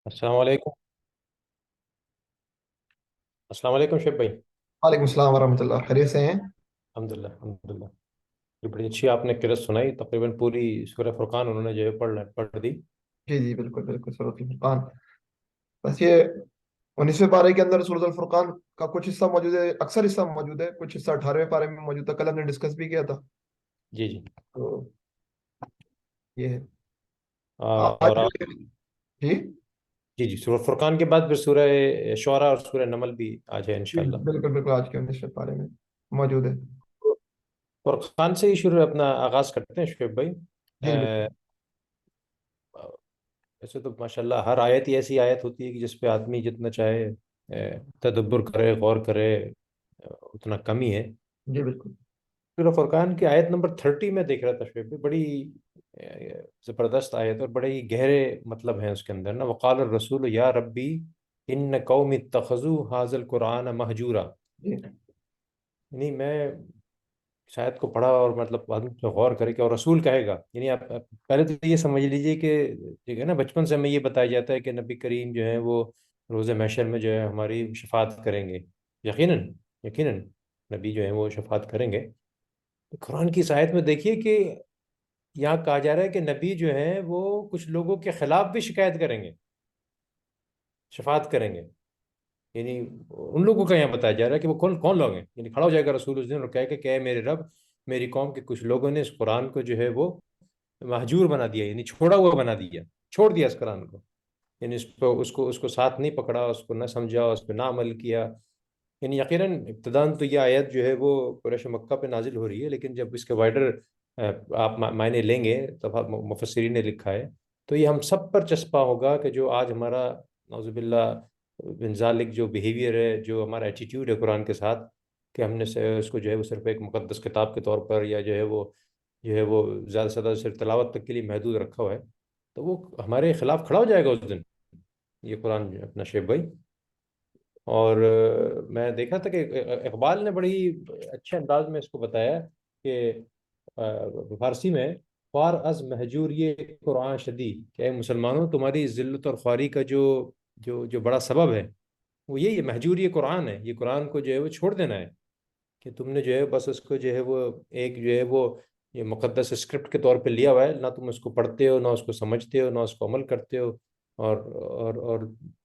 السلام علیکم. السلام علیکم شیب بھائی. وعلیکم السلام ورحمۃ اللہ، خیریت سے ہیں؟ الحمد للہ الحمد للہ. یہ بڑی اچھی آپ نے قرأت سنائی، تقریباً پوری سورہ فرقان انہوں نے جو ہے پڑھ دی. جی جی، بالکل بالکل، سورۃ الفرقان. بس یہ 19ویں پارے کے اندر سورۃ الفرقان کا کچھ حصہ موجود ہے، اکثر حصہ موجود ہے، کچھ حصہ 18ویں پارے میں موجود ہے. کل ہم نے ڈسکس بھی کیا تھا. جی جی. تو یہ ہے اور آج. جی جی جی، سورہ فرقان کے بعد پھر سورہ شعراء اور سورہ نمل بھی آ جائے جی، انشاءاللہ. بالکل بالکل، آج کے 19ویں پارے میں موجود ہے. فرقان سے ہی شروع اپنا آغاز کرتے ہیں شعیب بھائی. جی بالکل. ویسے تو ماشاءاللہ ہر آیت ہی ایسی آیت ہوتی ہے کہ جس پہ آدمی جتنا چاہے تدبر کرے، غور کرے، اتنا کم ہی ہے. جی بالکل. سورہ فرقان کی آیت نمبر 30 میں دیکھ رہا تھا شعیب بھائی، بڑی زبردست آیت اور بڑے ہی گہرے مطلب ہیں اس کے اندر نا. وقال الرسول یا ربی ان قوم اتخذوا هذا القرآن مہجورا. جی یعنی میں شاید کو پڑھا اور مطلب آدمی جو غور کرے کہ اور رسول کہے گا، یعنی آپ پہلے تو یہ سمجھ لیجئے کہ ٹھیک ہے نا، بچپن سے ہمیں یہ بتایا جاتا ہے کہ نبی کریم جو ہے وہ روز محشر میں جو ہے ہماری شفاعت کریں گے. یقیناً یقیناً نبی جو ہے وہ شفاعت کریں گے. قرآن کی اس آیت میں دیکھیے کہ یہاں کہا جا رہا ہے کہ نبی جو ہیں وہ کچھ لوگوں کے خلاف بھی شکایت کریں گے، شفاعت کریں گے. یعنی ان لوگوں کا یہاں بتایا جا رہا ہے کہ وہ کون کون لوگ ہیں. یعنی کھڑا ہو جائے گا رسول اس دن اور کہے کہ اے میرے رب، میری قوم کے کچھ لوگوں نے اس قرآن کو جو ہے وہ مہجور بنا دیا، یعنی چھوڑا ہوا بنا دیا، چھوڑ دیا اس قرآن کو. یعنی اس کو ساتھ نہیں پکڑا، اس کو نہ سمجھا، اس پہ نہ عمل کیا. یعنی یقیناً ابتداً تو یہ آیت جو ہے وہ قریش مکہ پہ نازل ہو رہی ہے، لیکن جب اس کے وائڈر آپ معنی لیں گے تب مفسرین نے لکھا ہے تو یہ ہم سب پر چسپاں ہوگا کہ جو آج ہمارا نعوذ باللہ بن ذالک جو بیہیویئر ہے، جو ہمارا ایٹیٹیوڈ ہے قرآن کے ساتھ، کہ ہم نے اس کو جو ہے وہ صرف ایک مقدس کتاب کے طور پر یا جو ہے وہ زیادہ سے زیادہ صرف تلاوت تک کے لیے محدود رکھا ہوا ہے، تو وہ ہمارے خلاف کھڑا ہو جائے گا اس دن یہ قرآن جو ہے اپنا شیب بھائی. اور میں دیکھا تھا کہ اقبال نے بڑی اچھے انداز میں اس کو بتایا کہ فارسی میں خوار از مہجور یہ قرآن شدی، کہ اے مسلمانوں تمہاری ذلت اور خواری کا جو بڑا سبب ہے وہ یہی ہے، مہجور یہ قرآن ہے. یہ قرآن کو جو ہے وہ چھوڑ دینا ہے، کہ تم نے جو ہے بس اس کو جو ہے وہ ایک جو ہے وہ یہ مقدس اسکرپٹ کے طور پہ لیا ہوا ہے، نہ تم اس کو پڑھتے ہو، نہ اس کو سمجھتے ہو، نہ اس کو عمل کرتے ہو. اور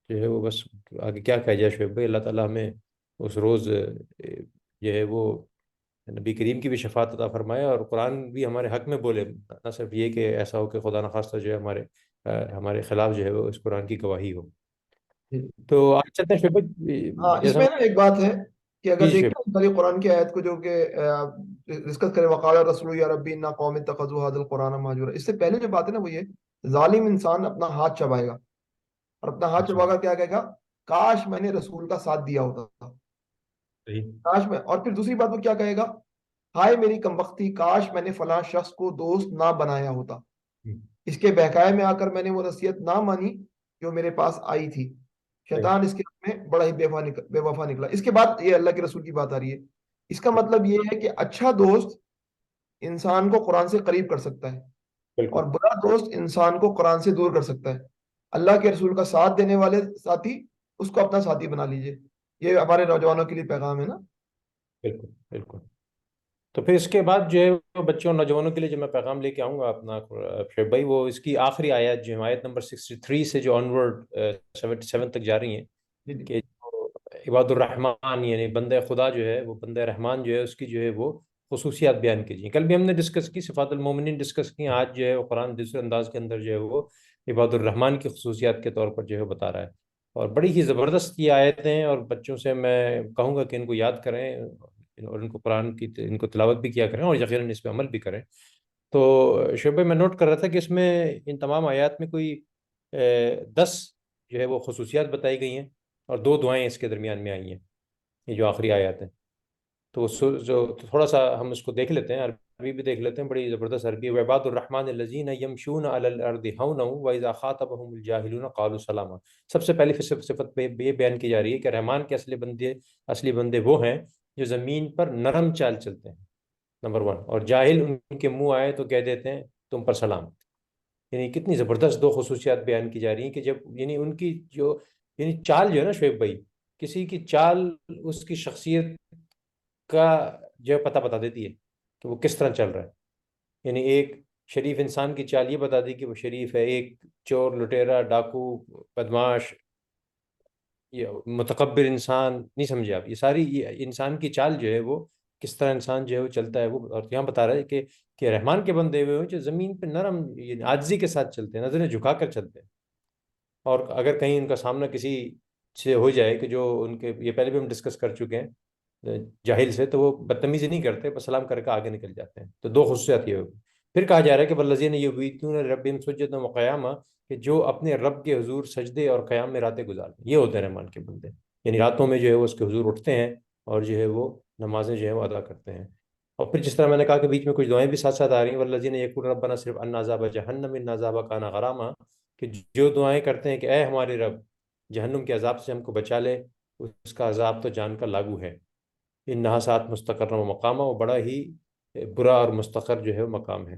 جو ہے وہ بس آگے کیا کہا جائے شعیب بھائی. اللہ تعالیٰ ہمیں اس روز جو ہے وہ نبی کریم کی بھی شفاعت عطا فرمائے اور قرآن بھی ہمارے حق میں بولے، نہ صرف یہ کہ ایسا ہو کہ خدا نخواستہ جو ہے ہمارے خلاف جو ہے وہ اس قرآن کی گواہی ہو. جی تو آج چلتے ہیں شعیب بھائی. ہاں، اس جیسا میں نا ایک بات ہے کہ جی اگر جی شعیب. دیکھیں پہلے قرآن کی آیت کو جو کہ ڈسکس کرے، وقال رسول یا ربی انا قوم اتخذوا هذا القرآن مهجورا، اس سے پہلے جو بات ہے نا وہ یہ: ظالم انسان اپنا ہاتھ چبائے گا، اور اپنا ہاتھ اچھا. چبا کر کیا کہے گا؟ کاش میں نے رسول کا ساتھ دیا ہوتا تھا. صحیح. کاش میں. اور پھر دوسری بات وہ کیا کہے گا؟ ہائے میری کمبختی، کاش میں نے فلاں شخص کو دوست نہ بنایا ہوتا. ہم، اس کے بہکائے میں آ کر میں نے وہ نصیحت نہ مانی جو میرے پاس آئی تھی. صحیح. شیطان اس کے میں بڑا ہی بے وفا نکلا. اس کے بعد یہ اللہ کے رسول کی بات آ رہی ہے. اس کا مطلب یہ ہے کہ اچھا دوست انسان کو قرآن سے قریب کر سکتا ہے، اور بالکل برا دوست انسان کو قرآن سے دور کر سکتا ہے. اللہ کے رسول کا ساتھ دینے والے ساتھی، اس کو اپنا ساتھی بنا لیجئے. یہ ہمارے نوجوانوں کے لیے پیغام ہے نا. بالکل بالکل. تو پھر اس کے بعد جو ہے وہ بچوں اور نوجوانوں کے لیے جو میں پیغام لے کے آؤں گا اپنا شعیب بھائی، وہ اس کی آخری آیت جو ہے آیت نمبر 63 سے جو آنورڈ 77 تک جا رہی ہیں، جی جی کہ جو عباد الرحمان یعنی بندہ خدا جو ہے وہ بندہ رحمان جو ہے اس کی جو ہے وہ خصوصیات بیان کیجیے. کل بھی ہم نے ڈسکس کی، صفات المومنین ڈسکس کی. آج جو ہے وہ قرآن دوسرے انداز کے اندر جو ہے وہ عباد الرحمان کی خصوصیات کے طور پر جو ہے بتا رہا ہے. اور بڑی ہی زبردست یہ آیتیں ہیں، اور بچوں سے میں کہوں گا کہ ان کو یاد کریں اور ان کو قرآن کی ان کو تلاوت بھی کیا کریں اور یقیناً اس پہ عمل بھی کریں. تو شعیب بھائی میں نوٹ کر رہا تھا کہ اس میں ان تمام آیات میں کوئی 10 جو ہے وہ خصوصیات بتائی گئی ہیں اور 2 دعائیں اس کے درمیان میں آئی ہیں، یہ جو آخری آیات ہیں. تو جو تھوڑا سا ہم اس کو دیکھ لیتے ہیں، عربی بھی دیکھ لیتے ہیں. بڑی زبردست عربی ہے. وعباد الرحمن الذین یمشون علی الارض ہونا واذا خاطبهم الجاہلون قالوا سلاما. سب سے پہلی صفت پہ یہ بیان کی جا رہی ہے کہ رحمان کے اصلی بندے وہ ہیں جو زمین پر نرم چال چلتے ہیں، نمبر 1. اور جاہل ان کے منہ آئے تو کہہ دیتے ہیں تم پر سلام. یعنی کتنی زبردست دو خصوصیات بیان کی جا رہی ہیں کہ جب یعنی ان کی جو یعنی چال جو ہے نا شعیب بھائی، کسی کی چال اس کی شخصیت کا جو ہے پتہ بتا دیتی ہے کہ وہ کس طرح چل رہا ہے. یعنی ایک شریف انسان کی چال یہ بتا دی کہ وہ شریف ہے، ایک چور لٹیرا ڈاکو بدماش یہ متکبر انسان نہیں سمجھے آپ، یہ ساری یہ انسان کی چال جو ہے وہ کس طرح انسان جو ہے وہ چلتا ہے. وہ اور یہاں بتا رہا ہے کہ رحمان کے بندے ہوئے جو زمین پہ نرم یہ عاجزی کے ساتھ چلتے ہیں، نظریں جھکا کر چلتے ہیں. اور اگر کہیں ان کا سامنا کسی سے ہو جائے کہ جو ان کے یہ پہلے بھی ہم ڈسکس کر چکے ہیں جاہل سے، تو وہ بدتمیزی نہیں کرتے، بس سلام کر کے آگے نکل جاتے ہیں. تو دو خصوصیات یہ ہوگی. پھر کہا جا رہا ہے کہ والذین یبیتون لربہم سجدا وقیاما، کہ جو اپنے رب کے حضور سجدے اور قیام میں راتیں گزارتے ہیں، یہ ہوتے ہیں رحمان کے بندے. یعنی راتوں میں جو ہے وہ اس کے حضور اٹھتے ہیں اور جو ہے وہ نمازیں جو ہے وہ ادا کرتے ہیں. اور پھر جس طرح میں نے کہا کہ بیچ میں کچھ دعائیں بھی ساتھ ساتھ آ رہی ہیں، والذین یقولون ربنا صرف ان عذاب جہنم ان عذاب کان غراما، کہ جو دعائیں کرتے ہیں کہ اے ہمارے رب جہنم کے عذاب سے ہم کو بچا لے، اس کا عذاب تو جان کا لاگو ہے. ان نحاسات مستقر و مقامہ، وہ بڑا ہی برا اور مستقر جو ہے وہ مقام ہے.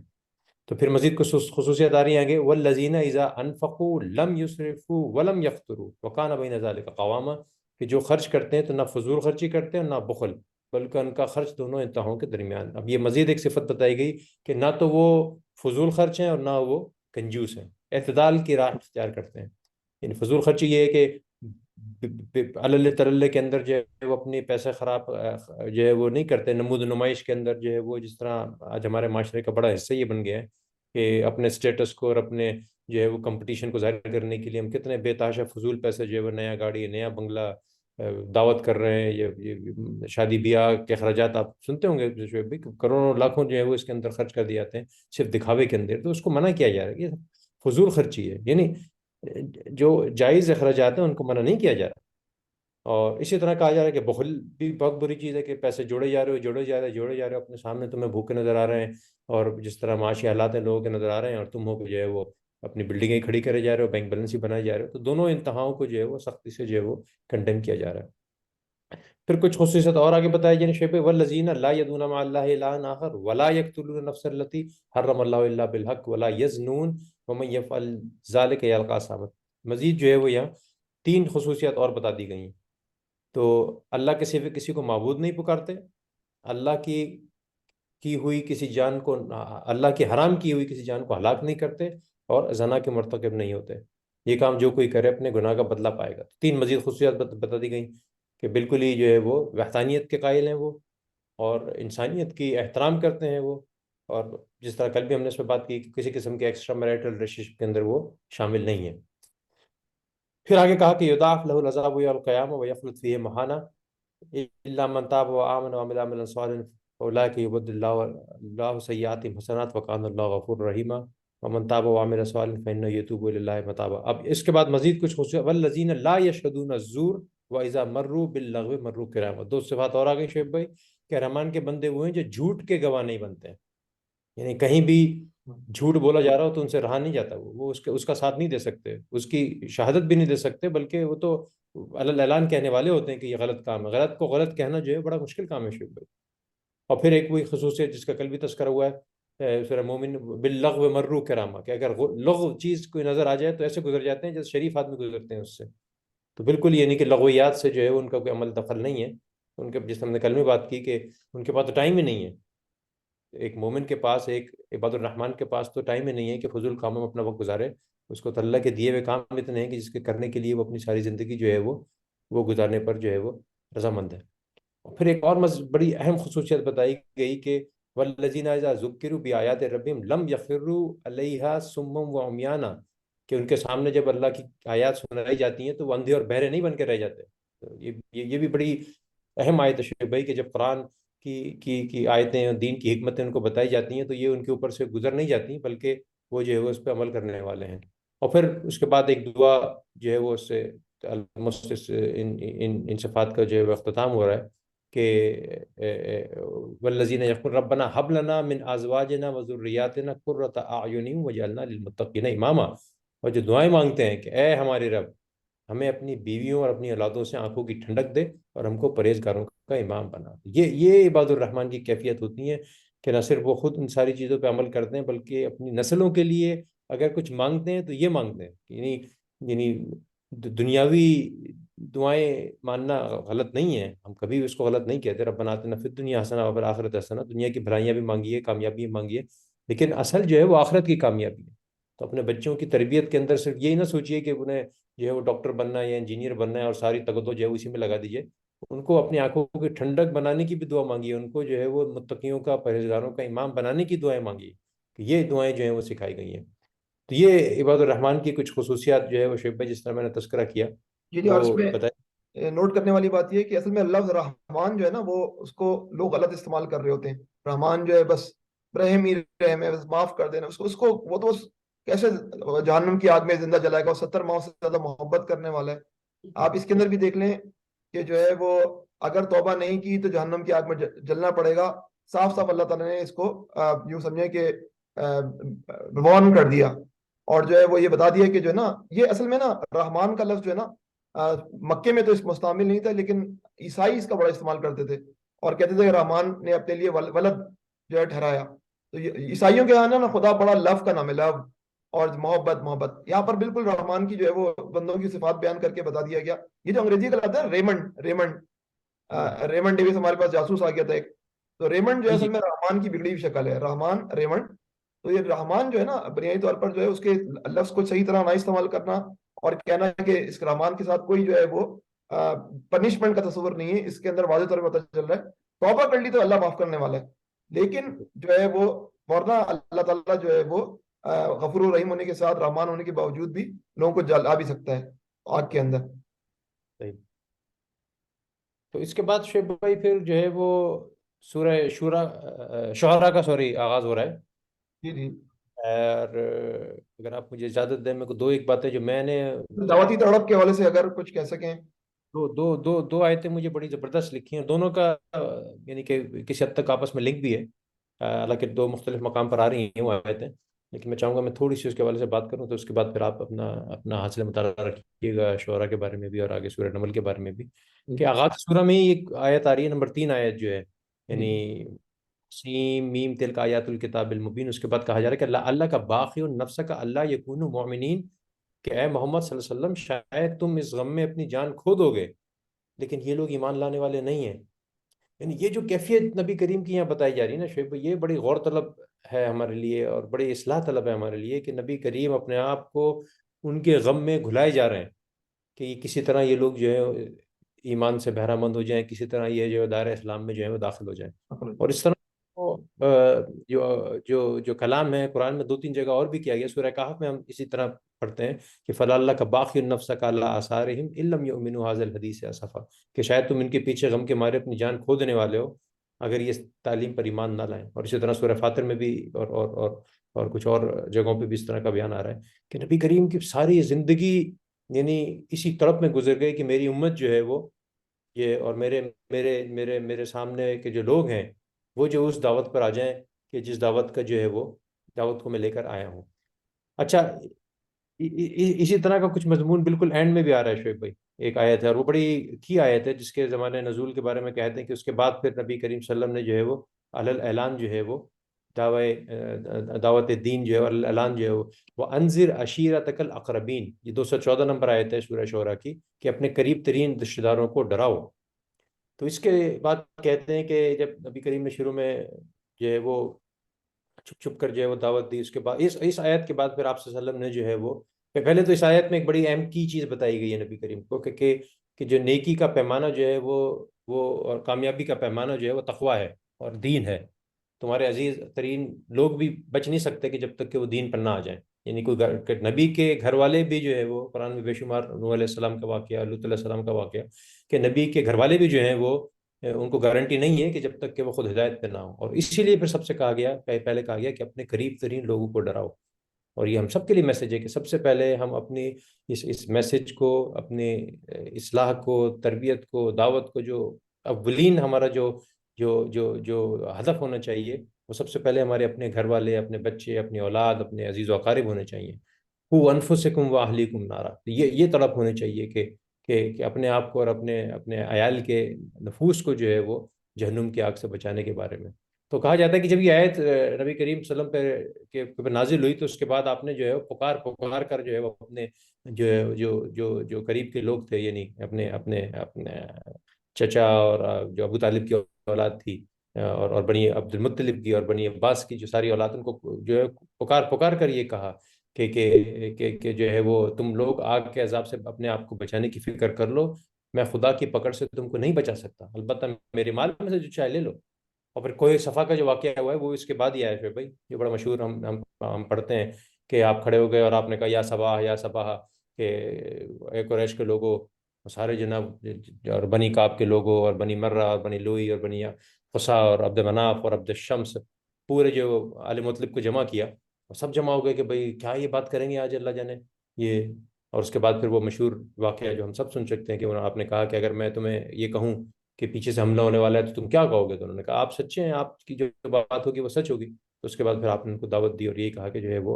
تو پھر مزید کچھ خصوصیت آ رہی ہیں آگے، والذین اذا انفقوا لم یسرفوا ولم یقتروا وکان بین ذلک قواما، کہ جو خرچ کرتے ہیں تو نہ فضول خرچی کرتے ہیں اور نہ بخل، بلکہ ان کا خرچ دونوں انتہاؤں کے درمیان. اب یہ مزید ایک صفت بتائی گئی کہ نہ تو وہ فضول خرچ ہیں اور نہ وہ کنجوس ہیں، اعتدال کی راہ اختیار کرتے ہیں. یعنی فضول خرچی یہ ہے کہ اللہ ترلے کے اندر جو ہے وہ اپنی پیسے خراب جو ہے وہ نہیں کرتے، نمود و نمائش کے اندر جو ہے وہ، جس طرح آج ہمارے معاشرے کا بڑا حصہ یہ بن گیا ہے کہ اپنے سٹیٹس کو اور اپنے جو ہے وہ کمپٹیشن کو ظاہر کرنے کے لیے ہم کتنے بے تحاشا فضول پیسے جو ہے وہ نیا گاڑی نیا بنگلہ دعوت کر رہے ہیں. یہ شادی بیاہ کے اخراجات آپ سنتے ہوں گے جو بھی کروڑوں لاکھوں جو ہے وہ اس کے اندر خرچ کر دیے جاتے ہیں صرف دکھاوے کے اندر. تو اس کو منع کیا جا رہا ہے، یہ فضول خرچی ہے. یعنی جو جائز اخراجات ہیں ان کو منع نہیں کیا جا رہا. اور اسی طرح کہا جا رہا ہے کہ بخل بھی بہت بری چیز ہے، کہ پیسے جوڑے جا رہے ہو جوڑے جا رہے جوڑے جا رہے ہو، اپنے سامنے تمہیں بھوکے نظر آ رہے ہیں اور جس طرح معاشی حالات ہیں لوگوں کے نظر آ رہے ہیں، اور تم ہو کہ جو ہے وہ اپنی بلڈنگیں کھڑی کرے جا رہے ہو، بینک بیلنس ہی بنائے جا رہے ہو. تو دونوں انتہاؤں کو جو ہے وہ سختی سے جو ہے وہ کنڈیم کیا جا رہا ہے. پھر کچھ خصوصیت اور آگے بتائی جائیں شیپ والذین لا یدعون مع اللہ الہا آخر ولا یقتلون النفس التي حرم اللہ الا بالحق ولا یزنون ومن یفعل ذلک یلقى اثاما. مزید جو ہے وہ یہاں تین خصوصیات اور بتا دی گئی ہیں. تو اللہ کے سوا کسی کو معبود نہیں پکارتے، اللہ کی ہوئی کسی جان کو اللہ کی حرام کی ہوئی کسی جان کو ہلاک نہیں کرتے، اور زنا کے مرتکب نہیں ہوتے. یہ کام جو کوئی کرے اپنے گناہ کا بدلہ پائے گا. تین مزید خصوصیات بتا دی گئیں کہ بالکل ہی جو ہے وہ وحدانیت کے قائل ہیں وہ، اور انسانیت کی احترام کرتے ہیں وہ، اور جس طرح کل بھی ہم نے اس پہ بات کی کہ کسی قسم کے ایکسٹرا میریٹل ریلیشن شپ کے اندر وہ شامل نہیں ہے. پھر آگے کہا کہ یضاعف له العذاب یوم القیامہ ویخلد فیہ مہانا الا من تاب وآمن وعمل عملا صالحا فاولئک یبدل اللہ سیئاتہم حسنات وکان اللہ غفور رحیما ومن تاب وعمل صالحا فانہ یتوب الی اللہ متابا. اب اس کے بعد مزید کچھ خصوصیات، والذین لا یشهدون الزور واذا مروا باللغو مروا کراما. دو صفات اور آگے شعیب بھائی کہ رحمان کے بندے وہ ہیں جو جھوٹ کے گواہ نہیں بنتے ہیں. یعنی کہیں بھی جھوٹ بولا جا رہا ہو تو ان سے رہا نہیں جاتا، وہ اس کا ساتھ نہیں دے سکتے، اس کی شہادت بھی نہیں دے سکتے، بلکہ وہ تو اعلان کہنے والے ہوتے ہیں کہ یہ غلط کام ہے. غلط کو غلط کہنا جو ہے بڑا مشکل کام ہے شعیب بھائی. اور پھر ایک وہی خصوصیت جس کا کل بھی تذکرہ ہوا ہے سورہ مومن باللغو مروا کراما، کہ اگر لغو چیز کوئی نظر آ جائے تو ایسے گزر جاتے ہیں جیسے شریف آدمی گزرتے ہیں اس سے. تو بالکل یہ نہیں کہ لغویات سے جو ہے ان کا کوئی عمل دخل نہیں ہے. ان کے جس ہم نے کل میں بات کی کہ ان کے پاس تو ٹائم ہی نہیں ہے. ایک مومن کے پاس، ایک عباد الرحمن کے پاس تو ٹائم ہی نہیں ہے کہ فضول کاموں میں اپنا وقت گزارے. اس کو تو اللہ کے دیے ہوئے کام اتنے ہیں کہ جس کے کرنے کے لیے وہ اپنی ساری زندگی جو ہے وہ گزارنے پر جو ہے وہ رضامند ہے. اور پھر ایک اور بڑی اہم خصوصیت بتائی گئی کہ والذین اذا ذکروا بآیات ربہم لم یخروا علیہا صما وعمیانا، کہ ان کے سامنے جب اللہ کی آیات سنائی جاتی ہیں تو وہ اندھے اور بہرے نہیں بن کے رہ جاتے. تو یہ بھی بڑی اہم آیت ہے بھائی کہ جب قرآن کی آیتیں اور دین کی حکمتیں ان کو بتائی جاتی ہیں تو یہ ان کے اوپر سے گزر نہیں جاتی، بلکہ وہ جو ہے وہ اس پہ عمل کرنے والے ہیں. اور پھر اس کے بعد ایک دعا جو ہے وہ اس سے ان صفات کا جو ہے وہ اختتام ہو رہا ہے کہ والذین یقولون ربنا هب لنا من ازواجنا وذریاتنا قرۃ اعین واجعلنا للمتقین اماما. اور جو دعائیں مانگتے ہیں کہ اے ہمارے رب ہمیں اپنی بیویوں اور اپنی اولادوں سے آنکھوں کی ٹھنڈک دے اور ہم کو پرہیزگاروں کا امام بنا. یہ عباد الرحمن کی کیفیت ہوتی ہے کہ نہ صرف وہ خود ان ساری چیزوں پہ عمل کرتے ہیں بلکہ اپنی نسلوں کے لیے اگر کچھ مانگتے ہیں تو یہ مانگتے ہیں، یعنی دنیاوی دعائیں ماننا غلط نہیں ہے، ہم کبھی اس کو غلط نہیں کہتے، ربنا آتنا فی الدنیا حسنہ وفی الآخرۃ حسنہ، دنیا کی بھلائیاں بھی مانگیے، کامیابی بھی مانگیے، لیکن اصل جو ہے وہ آخرت کی کامیابی ہے۔ تو اپنے بچوں کی تربیت کے اندر صرف یہی نہ سوچیے کہ انہیں جو ہے وہ ڈاکٹر بننا ہے یا انجینئر بننا ہے اور ساری توجہ جو ہے اسی میں لگا دیجیے، ان کو اپنی آنکھوں کی ٹھنڈک بنانے کی بھی دعا مانگیے، ان کو جو ہے وہ متقیوں کا، پرہیزگاروں کا امام بنانے کی دعائیں مانگیے، کہ یہ دعائیں جو ہیں وہ سکھائی گئی ہیں۔ تو یہ عباد الرحمان کی کچھ خصوصیات جو ہے وہ شعیب بھائی جس طرح میں نے تذکرہ کیا جی جی، اور وہ اس میں بتائیں۔ نوٹ کرنے والی بات یہ ہے کہ اصل میں لفظ رحمان جو ہے نا، وہ اس کو لوگ غلط استعمال کر رہے ہوتے ہیں۔ رحمان جو ہے بس رحم ہی رحم ہے، بس معاف کر دینا اس کو وہ تو کیسے جہنم کی آگ میں زندہ جلائے گا، وہ 70 ماؤں سے زیادہ محبت کرنے والا ہے۔ آپ اس کے اندر بھی دیکھ لیں کہ جو ہے وہ اگر توبہ نہیں کی تو جہنم کی آگ میں جلنا پڑے گا۔ صاف صاف اللہ تعالیٰ نے اس کو یوں سمجھے کہ وارن کر دیا، اور جو ہے وہ یہ بتا دیا کہ جو ہے نا، یہ اصل میں نا رحمان کا لفظ جو ہے نا، مکے میں تو اس مستعمل نہیں تھا، لیکن عیسائی اس کا بڑا استعمال کرتے تھے اور کہتے تھے کہ رحمان نے اپنے لیے ولد جو ہے ٹھہرایا۔ تو عیسائیوں کے یہاں نا خدا بڑا لو کا نام ہے، لو اور محبت محبت، یہاں پر بالکل رحمان کی جو ہے وہ بندوں کی صفات بیان کر کے بتا دیا گیا۔ یہ جو انگریزی کا لفظ ہے ریمنڈ، ریمنڈ ڈیوس ہمارے پاس جاسوس آ گیا تھا ایک، تو ریمنڈ جو ہے جی اصل جی میں رحمان کی بگڑی ہوئی شکل ہے، رحمان ریمنڈ۔ تو یہ رحمان جو ہے نا بنیادی طور پر جو ہے اس کے لفظ کو صحیح طرح نہ استعمال کرنا اور کہنا کہ اس رحمان کے ساتھ کوئی جو ہے وہ پنشمنٹ کا تصور نہیں ہے، اس کے اندر واضح طور پر پتہ چل رہا ہے توبہ کر لی تو اللہ معاف کرنے والا ہے، لیکن جو ہے وہ ورنہ اللہ تعالیٰ جو ہے وہ غفور الرحیم ہونے کے ساتھ رحمان ہونے کے باوجود بھی لوگوں کو جلا بھی سکتا ہے آگ کے اندر۔ صحیح۔ تو اس کے بعد شعیب بھائی پھر جو ہے وہ سورہ شورا شعراء کا سوری آغاز ہو رہا ہے، جی جی، اور اگر آپ مجھے اجازت دیں، میرے کو دو ایک باتیں جو میں نے دعوتی تڑپ کے حوالے سے اگر کچھ کہہ سکیں۔ دو آیتیں مجھے بڑی زبردست لکھی ہیں، دونوں کا یعنی کہ کسی حد تک آپس میں لنک بھی ہے، حالانکہ دو مختلف مقام پر آ رہی ہیں وہ آیتیں، لیکن میں چاہوں گا میں تھوڑی سی اس کے حوالے سے بات کروں، تو اس کے بعد پھر آپ اپنا اپنا حاصل مطالعہ رکھیے گا شعراء کے بارے میں بھی اور آگے سورہ نمل کے بارے میں بھی، کہ آغاز سورہ میں ہی ایک آیت آ رہی ہے، نمبر 3 آیت جو ہے، جی یعنی سیم میم تلک آیات الکتاب المبین، اس کے بعد کہا جا رہا ہے کہ اللہ اللہ کا باقی النفس کا اللہ یکون مؤمنین، کہ اے محمد صلی اللہ علیہ وسلم شاید تم اس غم میں اپنی جان کھو دو گے لیکن یہ لوگ ایمان لانے والے نہیں ہیں۔ یعنی یہ جو کیفیت نبی کریم کی یہاں بتائی جا رہی ہے نا شعیب بھائی، یہ بڑی غور طلب ہے ہمارے لیے اور بڑی اصلاح طلب ہے ہمارے لیے، کہ نبی کریم اپنے آپ کو ان کے غم میں گھلائے جا رہے ہیں، کہ یہ کسی طرح یہ لوگ جو ہے ایمان سے بہرہ مند ہو جائیں، کسی طرح یہ جو دائرہ اسلام میں جو ہے وہ داخل ہو جائیں، اور اس طرح جو کلام ہے قرآن میں 2-3 جگہ اور بھی کیا گیا، سورہ کہف میں ہم اسی طرح پڑھتے ہیں کہ فلا اللہ کا باقی النفس کا اللہ آثارہم ان لم یؤمنوا هذا الحدیث اسفا، کہ شاید تم ان کے پیچھے غم کے مارے اپنی جان کھو دینے والے ہو اگر یہ تعلیم پر ایمان نہ لائیں۔ اور اسی طرح سورہ فاتر میں بھی اور کچھ اور جگہوں پہ بھی اس طرح کا بیان آ رہا ہے کہ نبی کریم کی ساری زندگی یعنی اسی تڑپ میں گزر گئی کہ میری امت جو ہے وہ یہ، اور میرے میرے میرے میرے سامنے کے جو لوگ ہیں وہ جو اس دعوت پر آ جائیں کہ جس دعوت کا جو ہے وہ دعوت کو میں لے کر آیا ہوں۔ اچھا، اسی طرح کا کچھ مضمون بالکل اینڈ میں بھی آ رہا ہے شعیب بھائی، ایک آیت ہے اور وہ بڑی کی آیت ہے جس کے زمانے نزول کے بارے میں کہتے ہیں کہ اس کے بعد پھر نبی کریم صلی اللہ علیہ وسلم نے جو ہے وہ علل اعلان جو ہے وہ دعوت دین جو ہے اور اعلان جو ہے وہ انذر عشیرتک الاقربین، یہ 214 نمبر آیت ہے سورہ شعراء کی، کہ اپنے قریب ترین رشتہ داروں کو ڈراؤ۔ تو اس کے بعد کہتے ہیں کہ جب نبی کریم نے شروع میں جو ہے وہ چھپ چھپ کر جو ہے وہ دعوت دی، اس کے بعد اس آیت کے بعد پھر آپ صلی اللہ علیہ وسلم نے جو ہے وہ پہلے تو اس آیت میں ایک بڑی اہم کی چیز بتائی گئی ہے نبی کریم کو کہ جو نیکی کا پیمانہ جو ہے وہ اور کامیابی کا پیمانہ جو ہے وہ تقویٰ ہے اور دین ہے۔ تمہارے عزیز ترین لوگ بھی بچ نہیں سکتے کہ جب تک کہ وہ دین پر نہ آ جائیں، یعنی کہ نبی کے گھر والے بھی جو ہے وہ قرآن میں بے شمار نوح علیہ السلام کا واقعہ، لوط علیہ السلام کا واقعہ، کہ نبی کے گھر والے بھی جو ہیں وہ ان کو گارنٹی نہیں ہے کہ جب تک کہ وہ خود ہدایت پہ نہ ہو، اور اسی لیے پھر سب سے کہا گیا، پہلے کہا گیا کہ اپنے قریب ترین لوگوں کو ڈراؤ۔ اور یہ ہم سب کے لیے میسج ہے کہ سب سے پہلے ہم اپنی اس میسج کو، اپنے اصلاح کو، تربیت کو، دعوت کو، جو اولین ہمارا جو ہدف ہونا چاہیے، وہ سب سے پہلے ہمارے اپنے گھر والے، اپنے بچے، اپنی اولاد، اپنے عزیز و اقارب ہونے چاہیے۔ قوا انفسکم واہلیکم نارا، یہ طلب ہونی چاہیے کہ اپنے آپ کو اور اپنے عیال کے نفوس کو جو ہے وہ جہنم کی آگ سے بچانے کے بارے میں۔ تو کہا جاتا ہے کہ جب یہ آیت نبی کریم صلی اللہ علیہ وسلم کے پر نازل ہوئی تو اس کے بعد آپ نے جو ہے پکار پکار کر جو ہے وہ اپنے جو ہے جو قریب کے لوگ تھے، یعنی اپنے اپنے اپنے چچا اور جو ابو طالب کی اولاد تھی، اور بنی عبد المطلب کی اور بنی عباس کی جو ساری اولاد، ان کو جو ہے پکار پکار کر یہ کہا کہ جو ہے وہ تم لوگ آگ کے عذاب سے اپنے آپ کو بچانے کی فکر کر لو، میں خدا کی پکڑ سے تم کو نہیں بچا سکتا، البتہ میرے مال میں سے جو چاہے لے لو۔ اور پھر کوہ صفا کا جو واقعہ ہوا ہے وہ اس کے بعد ہی آیا ہے بھائی، یہ بڑا مشہور ہم پڑھتے ہیں کہ آپ کھڑے ہو گئے اور آپ نے کہا یا صباح یا صباح، کہ اے قریش کے لوگوں، سارے جناب، اور بنی کعب کے لوگوں اور بنی مرہ اور بنی لوئی اور بنی خسا اور عبد مناف اور عبد الشمس، پورے جو عالم مطلب کو جمع کیا، اور سب جمع ہو گئے کہ بھائی کیا یہ بات کریں گے آج اللہ جانے یہ۔ اور اس کے بعد پھر وہ مشہور واقعہ جو ہم سب سن سکتے ہیں کہ آپ نے کہا کہ اگر میں تمہیں یہ کہوں کہ پیچھے سے حملہ ہونے والا ہے تو تم کیا کہو گے؟ تو انہوں نے کہا آپ سچے ہیں، آپ کی جو بات ہوگی وہ سچ ہوگی۔ تو اس کے بعد پھر آپ نے ان کو دعوت دی اور یہی کہا کہ جو ہے وہ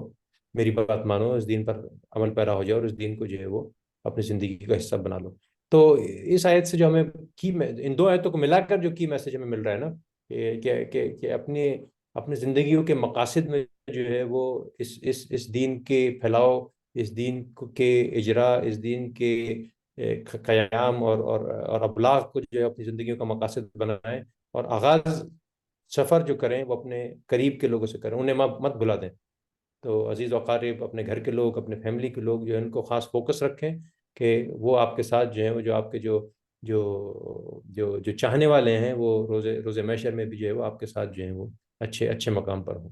میری بات مانو، اس دین پر عمل پیرا ہو جاؤ اور اس دین کو جو ہے وہ اپنی زندگی کا حصہ بنا لو۔ تو اس آیت سے جو ہمیں ان دو آیتوں کو ملا کر جو کی میسج ہمیں مل رہا ہے نا، کہ اپنی زندگیوں کے مقاصد میں جو ہے وہ اس دین کے پھیلاؤ، اس دین کے اجرا، اس دین کے قیام اور ابلاغ کو جو ہے اپنی زندگیوں کا مقاصد بنائیں، اور آغاز سفر جو کریں وہ اپنے قریب کے لوگوں سے کریں، انہیں مت بھلا دیں۔ تو عزیز و اقارب، اپنے گھر کے لوگ، اپنے فیملی کے لوگ جو ہے ان کو خاص فوکس رکھیں کہ وہ آپ کے ساتھ جو ہیں، وہ جو آپ کے جو چاہنے والے ہیں، وہ روز محشر میں بھی جو ہے وہ آپ کے ساتھ جو ہیں وہ اچھے اچھے مقام پر ہوں۔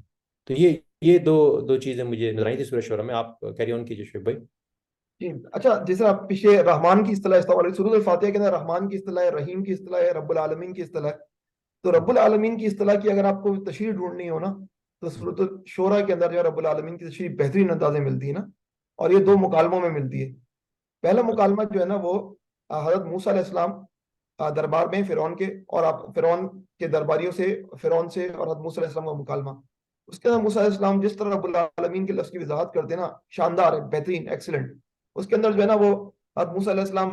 تو یہ دو چیزیں مجھے نظر آئی تھی سورہ شورہ میں۔ آپ کیری آن کیجیے شعیب بھائی۔ جی اچھا، جیسے آپ پیچھے رحمان کی اصطلاح استعمال ہوئی سورۃ الفاتحہ کے اندر، رحمان کی اصطلاح ہے، رحیم کی اصطلاح ہے، رب العالمین کی اصطلاح ہے۔ تو رب العالمین کی اصطلاح کی اگر آپ کو تشریح ڈھونڈنی ہو نا، تو سورۃ الشورى کے اندر جو ہے رب العالمین کی تشریح بہترین انداز میں ملتی ہے نا، اور یہ دو مکالموں میں ملتی ہے۔ پہلا مکالمہ جو ہے نا وہ حضرت موسیٰ علیہ السلام دربار میں فرعون کے، اور آپ فرعون کے درباریوں سے، فرعون سے اور حضرت موسیٰ علیہ السلام کا مکالمہ۔ اس کے اندر موسیٰ علیہ السلام جس طرح رب العالمین کے لفظ کی وضاحت کرتے ہیں نا، شاندار ہے، بہترین، ایکسلنٹ۔ اس کے اندر جو ہے نا وہ حضرت موسیٰ علیہ السلام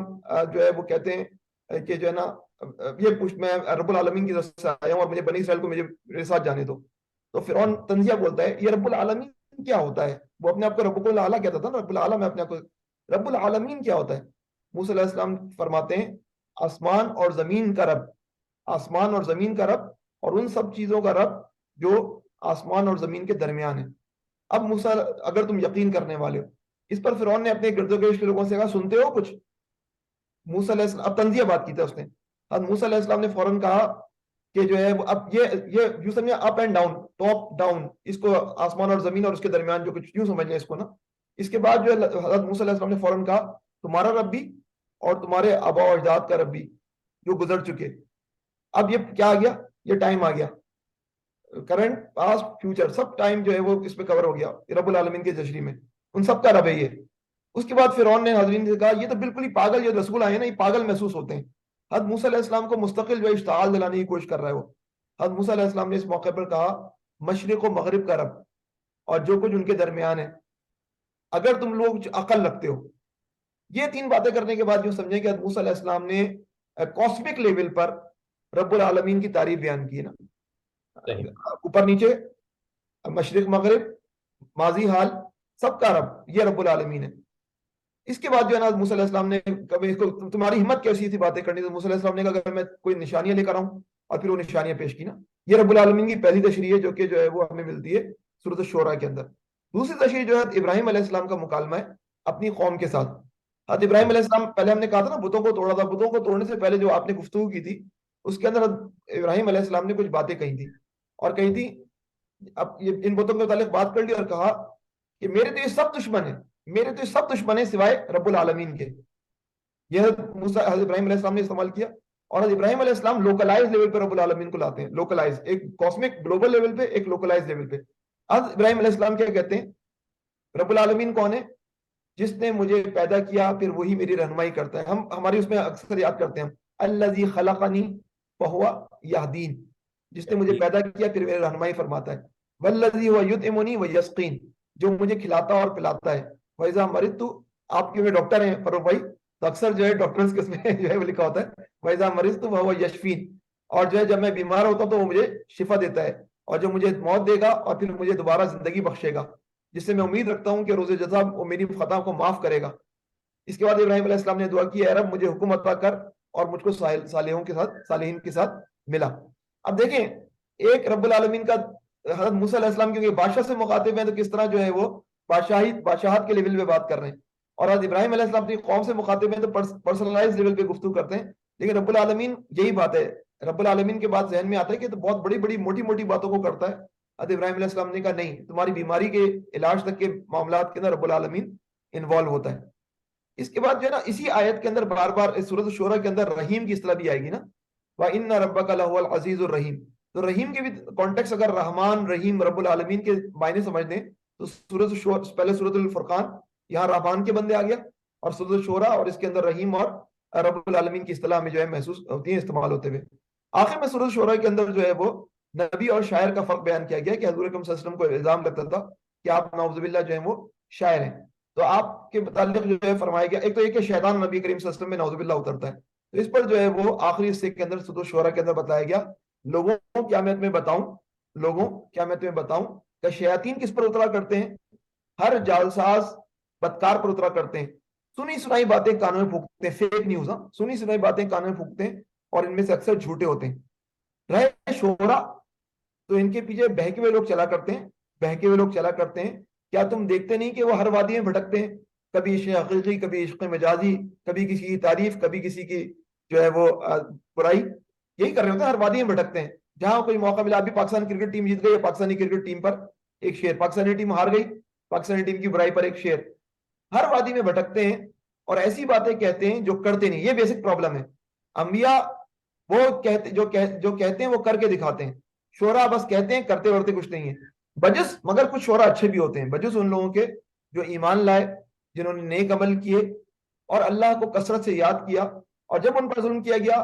جو ہے وہ کہتے ہیں کہ جو ہے نا میں رب العالمین کی طرف سے آیا ہوں اور مجھے بنی اسرائیل کو میرے ساتھ جانے دو۔ تو فرعون تنزیہ بولتا ہے یہ رب العالمین کیا ہوتا ہے؟ وہ اپنے آپ کو رب العلیٰ کہتا تھا نا، رب العالم ہے اپنے آپ کو، رب العالمین کیا ہوتا ہے؟ موسیٰ علیہ السلام فرماتے ہیں آسمان اور زمین کا رب، آسمان اور زمین کا رب، اور ان سب چیزوں کا رب جو آسمان اور زمین کے درمیان ہے۔ اب موسیٰ، اگر تم یقین کرنے والے ہو، اس پر فرعون نے اپنے گرد و پیش کے لوگوں سے کہا سنتے ہو کچھ؟ موسیٰ علیہ السلام، اب تنزیہ بات کی تھی اس نے، اب موسیٰ علیہ السلام نے فوراً کہا کہ جو ہے اب یہ یوں سمجھے up and down, top down, اس کو آسمان اور زمین اور اس کے درمیان جو کچھ، یوں سمجھ لیں اس کو نا۔ اس کے بعد جو ہے حضرت موسیٰ علیہ السلام نے فوراً کہا تمہارا رب بھی اور تمہارے آبا و اجداد کا رب بھی جو گزر چکے۔ اب یہ کیا آ گیا؟ یہ ٹائم آ گیا، کرنٹ، پاسٹ، فیوچر، سب ٹائم جو ہے وہ اس میں کور ہو گیا رب العالمین کے تشریح میں، ان سب کا رب ہے یہ۔ اس کے بعد فرعون نے حاضرین سے کہا یہ تو بالکل ہی پاگل، جو رسول آئے ہیں نا یہ پاگل محسوس ہوتے ہیں۔ حضرت موسیٰ علیہ السلام کو مستقل جو اشتعال دلانے کی کوشش کر رہا ہے وہ۔ حضرت موسیٰ علیہ السلام نے اس موقع پر کہا مشرق و مغرب کا رب اور جو کچھ ان کے درمیان ہے، اگر تم لوگ عقل رکھتے ہو۔ یہ تین باتیں کرنے کے بعد جو سمجھیں کہ حضرت موسیٰ علیہ السلام نے کاسمک لیول پر رب العالمین کی تعریف بیان کی نا، اوپر نیچے، مشرق مغرب، ماضی حال، سب کا رب یہ رب العالمین ہے۔ اس کے بعد جو ہے نا موسیٰ علیہ السلام نے کبھی اس کو تمہاری ہمت کیسی تھی باتیں کرنی؟ تو موسیٰ علیہ السلام نے کہا اگر میں کوئی نشانیاں لے کر آؤں، اور پھر وہ نشانیاں پیش کی نا۔ یہ رب العالمین کی پہلی تشریح ہے جو کہ جو ہے وہ ہمیں ملتی ہے سورۃ الشورى کے اندر۔ دوسری تشریح جو ہے ابراہیم علیہ السلام کا مکالمہ ہے اپنی قوم کے ساتھ۔ حضرت ابراہیم علیہ السلام، پہلے ہم نے کہا تھا نا بتوں کو توڑا تھا، بتوں کو توڑنے سے پہلے جو آپ نے گفتگو کی تھی اس کے اندر ابراہیم علیہ السلام نے کچھ باتیں کہی تھی، اور کہی تھی اب یہ ان بتوں کے متعلق بات کر لی اور کہا کہ میرے تو یہ سب دشمن ہیں، میرے تو یہ سب دشمن ہیں سوائے رب العالمین کے۔ یہ حضرت ابراہیم علیہ السلام نے استعمال کیا، اور حضرت ابراہیم علیہ السلام لوکلائز لیول پہ رب العالمین کو لاتے ہیں، لوکلائز، ایک کاسمک گلوبل لیول پہ، ایک لوکلائز لیول پہ۔ حضرت ابراہیم علیہ السلام کیا کہتے ہیں؟ رب العالمین کون ہے؟ جس نے مجھے پیدا کیا پھر وہی میری رہنمائی کرتا ہے۔ ہم ہماری اس میں اکثر یاد کرتے ہیں الذی خلقنی فہو یہدین، جس نے مجھے پیدا کیا پھر میری رہنمائی فرماتا ہے، والذی هو یطعمنی ویسقین، جو مجھے کھلاتا اور پلاتا ہے، وَإِذَا مَرِضْتُ، آپ کے ڈاکٹر ہیں فاروق بھائی، تو اکثر جو ہے ڈاکٹرز کے اس میں جو ہے وہ لکھا ہوتا ہے وَإِذَا مَرِضْتُ وَهُوَ یشفین، اور جو ہے جب میں بیمار ہوتا ہوں تو وہ مجھے شفا دیتا ہے، اور جو مجھے موت دے گا اور پھر مجھے دوبارہ زندگی بخشے گا، جس سے میں امید رکھتا ہوں کہ روز جزا وہ میری خطا کو معاف کرے گا۔ اس کے بعد ابراہیم علیہ السلام نے دعا کی، اے رب مجھے حکم عطا کر اور مجھ کو صالحین کے ساتھ ملا۔ اب دیکھیں ایک رب العالمین کا حضرت موسیٰ علیہ السلام کیونکہ بادشاہ سے مخاطب ہیں تو کس طرح جو ہے وہ بادشاہت کے لیول پہ بات کر رہے ہیں، اور حضرت ابراہیم علیہ السلام اپنی قوم سے مخاطب ہیں تو پرسنلائز لیول پہ گفتگو کرتے ہیں، لیکن رب العالمین یہی بات ہے، رب العالمین کے بعد ذہن میں آتا ہے کہ تو بہت بڑی بڑی موٹی موٹی باتوں کو کرتا ہے۔ حضرت ابراہیم علیہ السلام نے کہا نہیں، تمہاری بیماری کے علاج تک کے معاملات کے اندر رب العالمین انوالو ہوتا ہے۔ اس کے بعد جو ہے نا اسی آیت کے اندر بار بار سورۃ الشورى کے اندر رحیم کی اصطلاح بھی آئے گی نا، وَإِنَّ رَبَّكَ لَهُوَ الْعَزِيزُ الرَّحِيمُ، تو رحیم کے بھی کانٹیکس اگر رحمان رحیم رب العالمین کے معنی سمجھ دیں تو پہلے سورۃ الفرقان یہاں رحمان کے بندے آ گیا، اور سورۃ الشورى اور اس کے اندر رحیم اور رب العالمین کی اصطلاح میں جو ہے محسوس ہوتی ہیں استعمال ہوتے ہوئے۔ آخر میں سورۃ الشورى کے اندر جو ہے وہ نبی اور شاعر کا فرق بیان کیا گیا کہ حضور اکرم صلی اللہ علیہ وسلم کو الزام لگتا تھا کہ آپ نعوذ باللہ جو ہیں وہ شاعر ہیں، تو آپ کے متعلق جو ہے فرمایا گیا ایک تو یہ کہ شیطان نبی کریم صلی اللہ علیہ وسلم میں نعوذ باللہ اترتا ہے، تو اس پر جو ہے وہ آخری حصے کے اندر سورۃ الشورى کے اندر بتایا گیا، لوگوں کیا میں تمہیں بتاؤں کہ شیاطین کس پر اترا کرتے ہیں، ہر جالساز بدکار پر اترا کرتے ہیں، سنی سنائی باتیں کانوں میں پھونکتے ہیں، فیک نیوز، سنی سنائی باتیں کانوں میں پھونکتے ہیں اور ان میں سے اکثر جھوٹے ہوتے ہیں۔ رہے شعرا تو ان کے پیچھے بہکے ہوئے لوگ چلا کرتے ہیں، کیا تم دیکھتے نہیں کہ وہ ہر وادی میں بھٹکتے ہیں، کبھی عشق حقیقی، کبھی عشق مجازی، کبھی کسی کی تعریف، کبھی کسی کی جو ہے وہ برائی، یہی کر رہے ہوتے ہیں، ہر وادی میں بھٹکتے ہیں، جہاں کوئی موقع ملا۔ ابھی پاکستان کرکٹ ٹیم جیت گئی، پاکستانی کرکٹ ٹیم پر ایک شعر، پاکستانی ٹیم ہار گئی، پاکستانی ٹیم کی برائی پر ایک شعر، ہر وادی میں بھٹکتے ہیں اور ایسی باتیں کہتے ہیں جو کرتے نہیں، یہ بیسک پرابلم ہے۔ انبیاء وہ جو کہتے ہیں وہ کر کے دکھاتے ہیں، شعرا بس کہتے ہیں، کرتے ورتے کچھ نہیں ہے، بجس مگر کچھ شعرا اچھے بھی ہوتے ہیں، بجس ان لوگوں کے جو ایمان لائے، جنہوں نے نیک عمل کیے اور اللہ کو کثرت سے یاد کیا، اور جب ان پر ظلم کیا گیا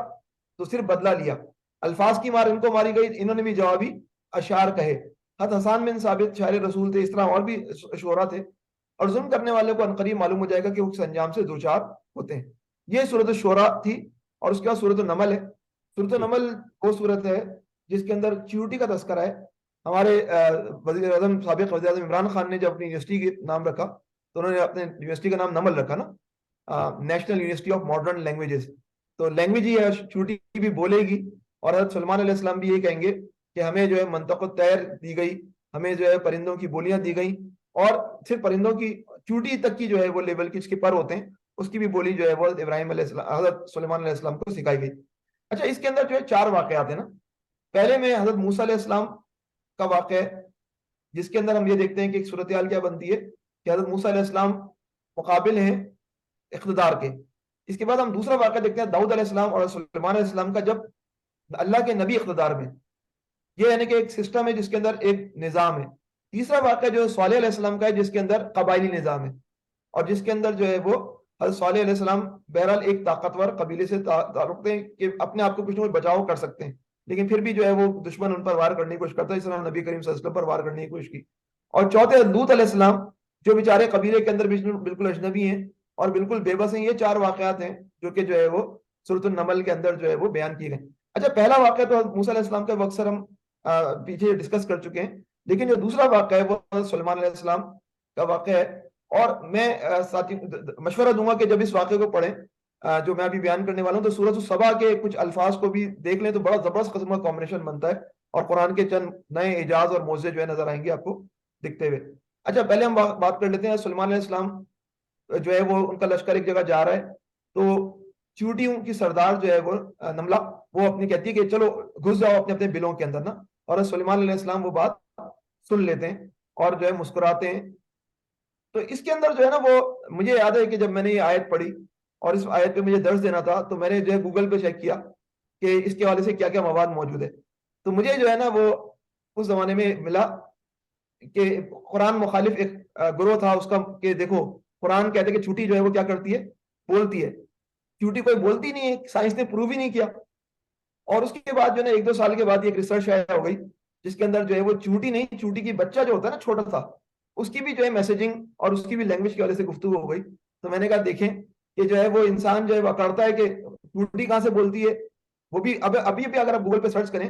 تو صرف بدلہ لیا، الفاظ کی مار ان کو ماری گئی، انہوں نے بھی جوابی اشعار کہے۔ حضرت حسان بن ثابت شاعر رسول تھے، اس طرح اور بھی شعرا تھے، اور ظلم کرنے والے کو عنقریب معلوم ہو جائے گا کہ وہ کس انجام سے دوچار ہوتے ہیں۔ یہ سورۃ الشورى تھی، اور اس کے بعد سورۃ النمل ہے۔ سورۃ النمل وہ سورت ہے جس کے اندر چیوٹی کا تذکرہ ہے۔ ہمارے وزیر اعظم سابق وزیر اعظم عمران خان نے جب اپنی یونیورسٹی کا نام رکھا تو انہوں نے اپنے یونیورسٹی کا نام نمل رکھا نا، national university of modern languages, تو لینگویج ہی ہے، چیوٹی بھی بولے گی، اور حضرت سلمان علیہ السلام بھی یہ کہیں گے کہ ہمیں جو ہے منطق الطیر دی گئی، ہمیں جو ہے پرندوں کی بولیاں دی گئیں، اور صرف پرندوں کی چیوٹی تک کی جو ہے وہ لیول کی، اس کے پر ہوتے ہیں، اس کی بھی بولی جو ہے وہ ابراہیم علیہ السلام حضرت سلیمان علیہ السلام کو سکھائی گئی۔ اچھا، اس کے اندر جو ہے 4 واقعات ہیں نا، پہلے میں حضرت موسیٰ علیہ السلام کا واقعہ ہے، جس کے اندر ہم یہ دیکھتے ہیں کہ ایک صورتحال کیا بنتی ہے کہ حضرت موسیٰ علیہ السلام مقابل ہیں اقتدار کے۔ اس کے بعد ہم دوسرا واقعہ دیکھتے ہیں داؤد علیہ السلام اور سلیمان علیہ السلام کا، جب اللہ کے نبی اقتدار میں، یہ یعنی کہ ایک سسٹم ہے جس کے اندر ایک نظام ہے۔ تیسرا واقعہ جو صالح علیہ السلام کا ہے، جس کے اندر قبائلی نظام ہے، اور جس کے اندر جو ہے وہ حضرت صالح علیہ السلام بہرحال ایک طاقتور قبیلے سے تعلق رکھتے ہیں کہ اپنے آپ کو کچھ نہ کچھ بچاؤ کر سکتے ہیں، لیکن پھر بھی جو ہے وہ دشمن ان پر وار کرنے کی کوشش کرتا ہے، اس طرح نبی کریم صلی اللہ علیہ وسلم پر وار کرنے کی کوشش کی۔ اور چوتھے لوط علیہ السلام، جو بیچارے قبیلے کے اندر بالکل اجنبی ہیں اور بالکل بے بس ہیں۔ یہ 4 واقعات ہیں جو کہ جو ہے وہ سورۃ النمل کے اندر جو ہے وہ بیان کیے گئے۔ اچھا، پہلا واقعہ تو موسیٰ علیہ السلام کا وہ اکثر ہم پیچھے ڈسکس کر چکے ہیں، لیکن جو دوسرا واقعہ ہے وہ سلیمان علیہ السلام کا واقعہ ہے، اور میں ساتھی مشورہ دوں گا کہ جب اس واقعے کو پڑھیں جو میں ابھی بیان کرنے والا ہوں، تو سورۃ السبا کے کچھ الفاظ کو بھی دیکھ لیں تو بڑا زبردست قسم کا کمبینیشن بنتا ہے، اور قرآن کے چند نئے اعجاز اور معجزے جو ہے نظر آئیں گے آپ کو دکھتے ہوئے۔ اچھا، پہلے ہم بات کر لیتے ہیں سلیمان علیہ السلام جو ہے وہ ان کا لشکر ایک جگہ جا رہا ہے، تو چیوٹیوں کی سردار جو ہے وہ نملہ، وہ اپنی کہتی ہے کہ چلو گھس جاؤ اپنے اپنے بلوں کے اندر نا، اور سلیمان علیہ السلام وہ بات سن لیتے ہیں اور جو ہے مسکراتے ہیں۔ تو اس کے اندر جو ہے نا وہ مجھے یاد ہے کہ جب میں نے یہ آیت پڑھی اور اس آیت پہ مجھے درس دینا تھا تو میں نے جو ہے گوگل پہ چیک کیا کہ اس کے حوالے سے کیا کیا مواد موجود ہے، تو مجھے جو ہے نا وہ اس زمانے میں ملا کہ قرآن مخالف ایک گروہ تھا اس کا، کہ دیکھو قرآن کہتے کہ چوٹی جو ہے وہ کیا کرتی ہے، بولتی ہے، چوٹی کوئی بولتی نہیں ہے، سائنس نے پروو ہی نہیں کیا۔ اور اس کے بعد جو ہے نا 1-2 سال کے بعد ایک ریسرچ شائع ہو گئی جس کے اندر جو ہے وہ چوٹی نہیں، چوٹی کی بچہ جو ہوتا ہے نا چھوٹا سا، اس کی بھی جو ہے میسجنگ اور اس کی بھی لینگویج کی وجہ سے گفتگو ہو گئی۔ تو میں نے کہا دیکھیں کہ جو ہے وہ انسان جو ہے وہ کرتا ہے کہ چوٹی کہاں سے بولتی ہے، وہ بھی اب ابھی بھی اگر آپ گوگل پہ سرچ کریں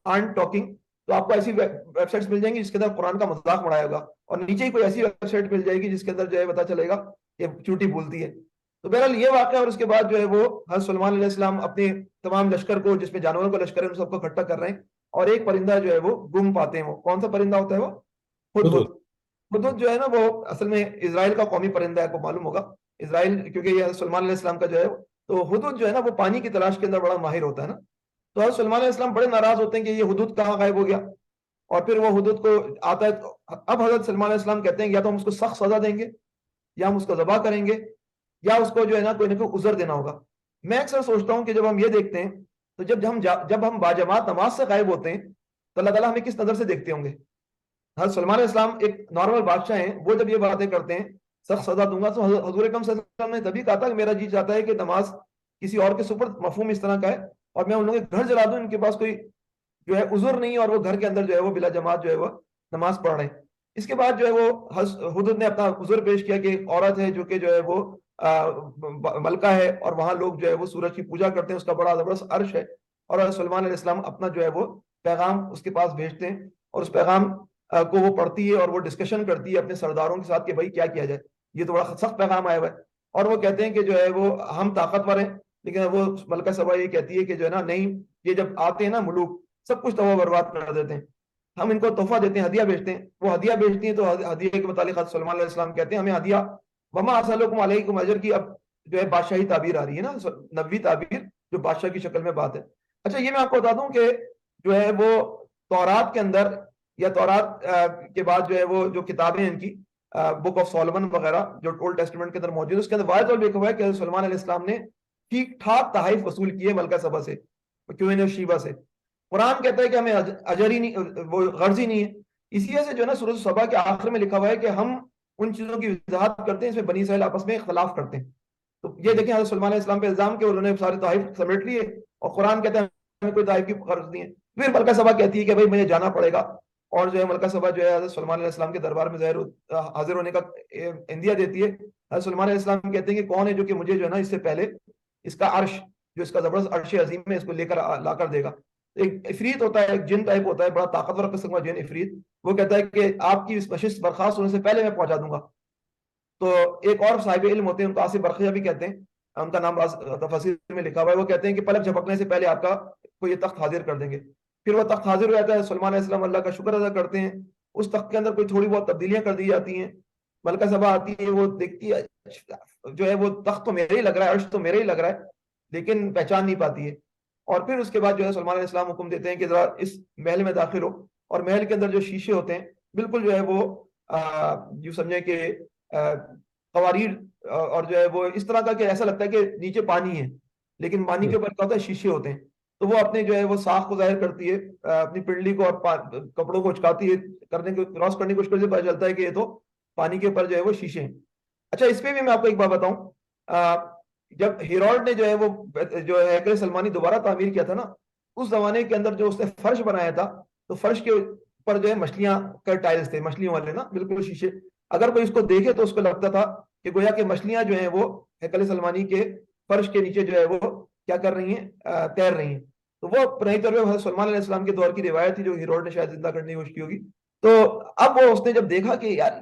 آن ٹاکنگ تو آپ کو ایسی ویب سائٹس مل جائیں گی جس کے اندر قرآن کا مذاق اڑایا ہوگا، اور نیچے ہی کوئی ایسی ویب سائٹ مل جائے گی جس کے اندر جو ہے پتا چلے گا کہ چوٹی بولتی ہے. تو بہرحال یہ واقعہ، اور اس کے بعد جو ہے وہ حضرت سلمان علیہ السلام اپنے تمام لشکر کو، جس میں جانوروں کا لشکر ہے، ان سب کو اکٹھا کر رہے ہیں، اور ایک پرندہ جو ہے وہ گم پاتے ہیں. وہ کون سا پرندہ ہوتا ہے؟ وہ ہدہد. حدود. ہدہد جو ہے نا وہ اصل میں اسرائیل کا قومی پرندہ ہے، آپ کو معلوم ہوگا. اسرائیل کیونکہ یہ حضرت سلمان علیہ السلام کا جو ہے، تو ہدہد جو ہے نا وہ پانی کی تلاش کے اندر بڑا ماہر ہوتا ہے نا. تو حضرت سلمان علیہ السلام بڑے ناراض ہوتے ہیں کہ یہ ہدہد کہاں غائب ہو گیا. اور پھر وہ ہدہد کو آتا ہے. اب حضرت سلمان علیہ السلام کہتے ہیں یا تو ہم اس کو سخت سزا دیں گے، یا ہم اس کو ذبح کریں گے، یا اس کو جو ہے نا کوئی نہ کوئی عذر دینا ہوگا. میں اکثر سوچتا ہوں کہ جب ہم یہ دیکھتے ہیں تو جب ہم باجماعت نماز سے غائب ہوتے ہیں تو اللہ تعالیٰ ہمیں کس نظر سے دیکھتے ہوں گے؟ حضرت سلمان علیہ السلام ایک نارمل بادشاہ ہیں، وہ جب یہ باتیں کرتے ہیں سخت سزا دوں گا، تو حضور اکرم صلی اللہ علیہ وسلم نے تبھی کہا تھا کہ میرا جی چاہتا ہے کہ نماز کسی اور کے سپرد، مفہوم اس طرح کا ہے، اور میں ان لوگوں کے گھر جلا دوں، ان کے پاس کوئی جو ہے عذر نہیں، اور وہ گھر کے اندر جو ہے وہ بلا جماعت جو ہے وہ نماز پڑھ رہے ہیں. اس کے بعد جو ہے وہ حدود نے اپنا عذر پیش کیا کہ ایک عورت ہے جو کہ جو ہے وہ ملکہ ہے، اور وہاں لوگ جو ہے وہ سورج کی پوجا کرتے ہیں، اس کا بڑا زبردست عرش ہے. اور سلمان علیہ السلام اپنا جو ہے وہ پیغام اس کے پاس بھیجتے ہیں، اور اس پیغام کو وہ پڑھتی ہے، اور وہ ڈسکشن کرتی ہے اپنے سرداروں کے ساتھ کہ بھائی کیا کیا جائے، یہ تو بڑا سخت پیغام آیا ہوا ہے. اور وہ کہتے ہیں کہ جو ہے وہ ہم طاقتور ہیں، لیکن وہ ملکہ سبا یہ کہتی ہے کہ جو ہے نا نہیں، یہ جب آتے ہیں نا ملوک سب کچھ تباہ برباد کر دیتے ہیں، ہم ان کو تحفہ دیتے ہیں، ہدیہ بیچتے ہیں. وہ ہدیہ بیچتی ہیں، تو ہدیہ کے متعلق حضرت سلمان علیہ السلام کہتے ہیں ہمیں ہدیہ وما اسألکم علیکم اجر کی اب جو ہے بادشاہی تعبیر آ رہی ہے نا، نبوی تعبیر جو بادشاہ کی شکل میں بات ہے. اچھا یہ میں آپ کو بتا دوں کہ جو ہے وہ تورات کے اندر، یا تورات کے بعد جو ہے وہ جو کتابیں ہیں ان کی بک آف سولمن وغیرہ جو اولڈ ٹیسٹمنٹ کے اندر موجود ہے، اس کے اندر واضح طور پہ لکھا ہوا ہے کہ حضرت سلمان علیہ السلام نے ٹھیک ٹھاک تحائف وصول کیے ملکہ سبا سے، کیوں شیبہ سے. قرآن کہتا ہے کہ ہمیں اجر ہی نہیں، وہ غرض ہی نہیں ہے. اسی وجہ سے جو ہے نا سورۃ سبا کے آخر میں لکھا ہوا ہے کہ ہم ان چیزوں کی وضاحت کرتے ہیں اس میں بنی اسرائیل آپس میں اختلاف کرتے ہیں. تو یہ دیکھیں حضرت سلمان علیہ السلام پہ الزام کہ انہوں نے سارے تحائف سمیٹ لیے، اور قرآن کہتا ہے ہمیں کوئی تحائف کی غرض نہیں ہے. پھر ملکہ سبا کہتی ہے کہ بھائی مجھے جانا پڑے گا، اور جو ہے ملکہ سبا جو ہے حضرت سلمان علیہ السلام کے دربار میں حاضر ہونے کا اندیا دیتی ہے. حضرت سلمان علیہ السلام کہتے ہیں کہ کون ہے جو کہ مجھے جو ہے نا اس سے پہلے اس کا عرش، جو اس کا زبردست عرش عظیم ہے، اس کو لے کر لا کر دے گا. ایک عفریت ہوتا ہے، ایک جن ٹائپ ہوتا ہے، بڑا طاقتور قسم کا جن عفریت، وہ کہتا ہے کہ آپ کی اس نشست برخاست ہونے سے پہلے میں پہنچا دوں گا. تو ایک اور صاحب علم ہوتے ہیں، ان کو آصف برقیہ بھی کہتے ہیں، ان کا نام تفاسیر میں لکھا ہوا ہے، وہ کہتے ہیں کہ پلک جھپکنے سے پہلے آپ کا کوئی یہ تخت حاضر کر دیں گے. پھر وہ تخت حاضر ہو جاتا ہے، سلمان علیہ السلام اللہ کا شکر ادا کرتے ہیں، اس تخت کے اندر کوئی تھوڑی بہت تبدیلیاں کر دی جاتی ہیں. ملکہ سبا آتی ہے، وہ دیکھتی ہے جو ہے وہ تخت تو میرے ہی لگ رہا ہے، عرش تو میرے ہی لگ رہا ہے، لیکن پہچان نہیں پاتی ہے. اور پھر اس کے بعد جو ہے سلمان علیہ السلام حکم دیتے ہیں کہ ذرا اس محل میں داخل ہو، اور محل کے اندر جو شیشے ہوتے ہیں بالکل جو ہے وہ جو سمجھیں کہ قواریر، اور جو ہے وہ اس طرح کا کہ ایسا لگتا ہے کہ نیچے پانی ہے، لیکن پانی کے اوپر کیا ہوتا ہے، شیشے ہوتے ہیں. تو وہ اپنے جو ہے وہ ساخ کو ظاہر کرتی ہے، اپنی پنڈلی کو اور کپڑوں کو اچکاتی ہے، کرنے کو کراس کرنے کی کوشش کرتی ہے، پتہ چلتا ہے کہ یہ تو پانی کے اوپر جو ہے وہ شیشے ہیں. اچھا اس پہ بھی میں آپ کو ایک بات بتاؤں، جب ہیرولڈ نے جو ہے وہ جو ہیکل سلمانی دوبارہ تعمیر کیا تھا نا، اس زمانے کے اندر جو اس نے فرش بنایا تھا، تو فرش کے اوپر جو ہے مچھلیاں کا ٹائلز تھے، مچھلیوں والے نا بالکل شیشے. اگر کوئی اس کو دیکھے تو اس کو لگتا تھا کہ گویا کہ مچھلیاں جو ہیں وہ ہیکل سلمانی کے فرش کے نیچے جو ہے وہ کیا کر رہی ہیں، تیر رہی ہیں. تو وہ پرانے طور پہ حضرت سلمان علیہ السلام کے دور کی روایت تھی جو ہیرولڈ نے شاید زندہ کرنے کی کوشش کی ہوگی. تو اب وہ اس نے جب دیکھا کہ یار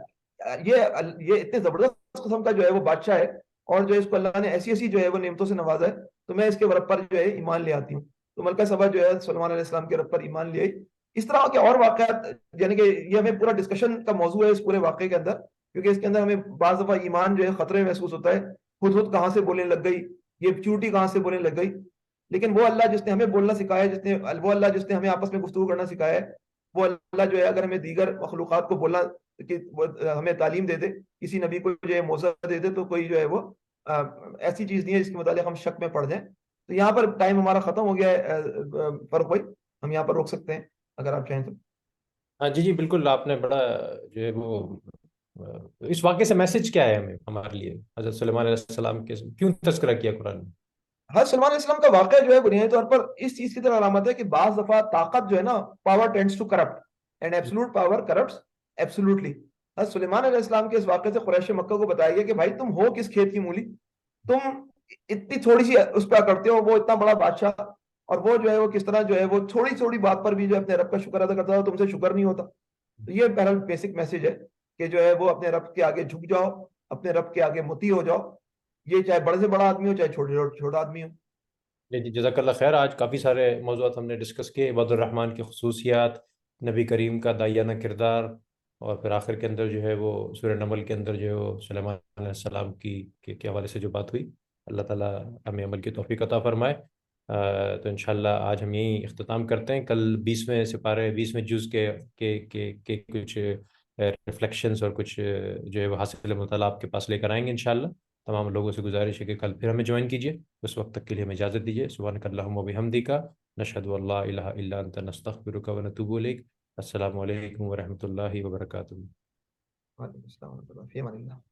یہ اتنے زبردست قسم کا جو ہے وہ بادشاہ ہے، اور جو اس کو اللہ نے ایسی ایسی جو ہے وہ نعمتوں سے نوازا ہے، تو میں اس کے رب پر جو ہے ایمان لے آتی ہوں. تو ملکہ سبا جو ہے سلمان علیہ السلام کے رب پر ایمان لے آئی. اس طرح کے اور واقعات، یعنی کہ یہ ہمیں پورا ڈسکشن کا موضوع ہے اس پورے واقعے کے اندر، کیونکہ اس کے اندر ہمیں بعض دفعہ ایمان جو ہے خطرے محسوس ہوتا ہے. خود کہاں سے بولنے لگ گئی، یہ چوٹی کہاں سے بولنے لگ گئی. لیکن وہ اللہ جس نے ہمیں بولنا سکھایا، وہ اللہ جس نے ہمیں آپس میں گفتگو کرنا سکھایا ہے، وہ اللہ جو ہے اگر ہمیں دیگر مخلوقات کو بولنا کہ ہمیں تعلیم دے دے، کسی نبی کو جو ہے موعظہ دے دے، تو کوئی جو ہے وہ ایسی چیز نہیں ہے جس کے متعلق ہم شک میں پڑ جائیں. تو یہاں پر ٹائم ہمارا ختم ہو گیا ہے فرق بھائی، ہم یہاں پر روک سکتے ہیں اگر آپ چاہیں تو. ہاں جی جی بالکل، آپ نے بڑا جو ہے وہ اس واقعے سے میسج کیا ہے ہمیں، ہمارے لیے حضرت سلیمان علیہ السلام کے کیوں تذکرہ کیا قرآن میں؟ حضرت سلمان علیہ السلام کا واقعہ جو ہے بنیادی طور پر اس چیز کی طرح علامت ہے کہ بعض دفعہ طاقت جو ہے نا، power tends to corrupt and absolute power corrupts absolutely. حضرت سلیمان علیہ السلام کے اس واقعے سے قریش مکہ کو بتایا گیا کہ بھائی تم ہو کس کھیت کی مولی، تم اتنی تھوڑی سی اس پہ کرتے ہو، وہ اتنا بڑا بادشاہ، اور وہ جو ہے وہ کس طرح جو ہے وہ تھوڑی تھوڑی بات پر بھی جو ہے اپنے رب کا شکر ادا کرتا ہے، تم سے شکر نہیں ہوتا. تو یہ پہلا بیسک میسج ہے کہ جو ہے وہ اپنے رب کے آگے جھک جاؤ، اپنے رب کے آگے مطیع ہو جاؤ. یہ چاہے بڑے سے بڑا آدمی ہو، چاہے چھوٹے چھوٹا آدمی ہو. جی جزاک اللہ خیر. آج کافی سارے موضوعات ہم نے ڈسکس کیے، عباد الرحمن کی خصوصیات، نبی کریم کا داعیانہ کردار، اور پھر آخر کے اندر جو ہے وہ سورہ نمل کے اندر جو ہے وہ سلیمان علیہ السلام کی کے حوالے سے جو بات ہوئی. اللہ تعالیٰ ہمیں عمل کی توفیق عطا فرمائے. تو انشاءاللہ آج ہم یہیں اختتام کرتے ہیں. کل 20ویں سپارے 20ویں جز کے کچھ ریفلیکشنز اور کچھ جو ہے وہ حاصل مطالعہ آپ کے پاس لے کر آئیں گے انشاءاللہ. تمام لوگوں سے گزارش ہے کہ کل پھر ہمیں جوائن کیجیے. اس وقت تک کے لیے ہمیں اجازت دیجیے. سبحانک اللہم و بحمدک، نشہد ان لا الہ الا انت، نستغفرک و نتوب الیک. السلام علیکم ورحمۃ اللہ وبرکاتہ. وعلیکم السلام ورحمۃ اللہ، فی امان اللہ.